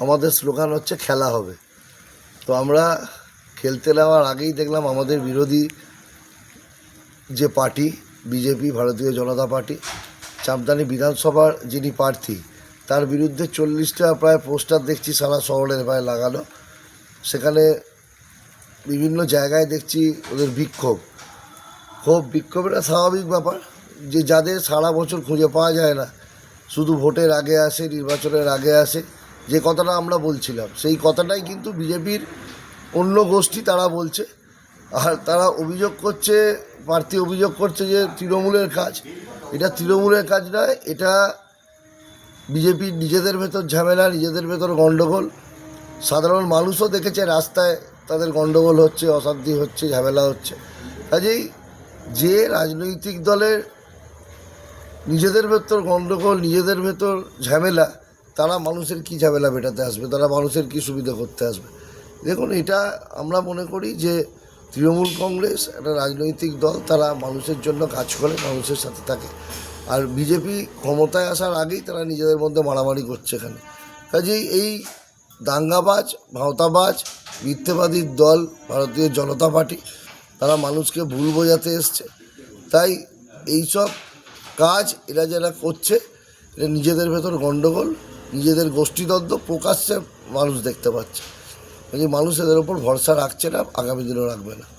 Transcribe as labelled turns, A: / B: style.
A: আমাদের স্লোগান হচ্ছে খেলা হবে। তো আমরা খেলতে নেওয়ার আগেই দেখলাম আমাদের বিরোধী যে পার্টি বিজেপি, ভারতীয় জনতা পার্টি, চাঁপদানি বিধানসভার যিনি প্রার্থী, তার বিরুদ্ধে 40টা প্রায় পোস্টার দেখছি সারা শহরের প্রায় লাগানো। সেখানে বিভিন্ন জায়গায় দেখছি ওদের বিক্ষোভ এটা স্বাভাবিক ব্যাপার, যে যাদের সারা বছর খুঁজে পাওয়া যায় না, শুধু ভোটের আগে আসে, নির্বাচনের আগে আসে, যে কথাটা আমরা বলছিলাম সেই কথাটাই কিন্তু বিজেপির অন্য গোষ্ঠী তারা বলছে। আর তারা অভিযোগ করছে, প্রার্থী অভিযোগ করছে যে তৃণমূলের কাজ। এটা তৃণমূলের কাজ নয়, এটা বিজেপির নিজেদের ভেতর ঝামেলা, নিজেদের ভেতর গণ্ডগোল। সাধারণ মানুষও দেখেছে রাস্তায় তাদের গণ্ডগোল হচ্ছে, অশান্তি হচ্ছে, ঝামেলা হচ্ছে। কাজেই যে রাজনৈতিক দলের নিজেদের ভেতর গণ্ডগোল, নিজেদের ভেতর ঝামেলা, তারা মানুষের কি ঝামেলা মেটাতে আসবে, তারা মানুষের কি সুবিধা করতে আসবে? দেখুন, এটা আমরা মনে করি যে তৃণমূল কংগ্রেস একটা রাজনৈতিক দল, তারা মানুষের জন্য কাজ করে, মানুষের সাথে থাকে। আর বিজেপি ক্ষমতায় আসার আগেই তারা নিজেদের মধ্যে মারামারি করছে এখানে। কাজেই এই দাঙ্গাবাজ, ভাঁওতাবাজ, মিথ্যেবাদীর দল ভারতীয় জনতা পার্টি, তারা মানুষকে ভুল বোঝাতে এসছে। তাই এইসব কাজ এরা যারা করছে, এটা নিজেদের ভেতর গণ্ডগোল, নিজেদের গোষ্ঠীদ্বন্দ্ব প্রকাশ্যে মানুষ দেখতে পাচ্ছে। কাজে মানুষ এদের ওপর ভরসা রাখছে না, আগামী দিনেও রাখবে না।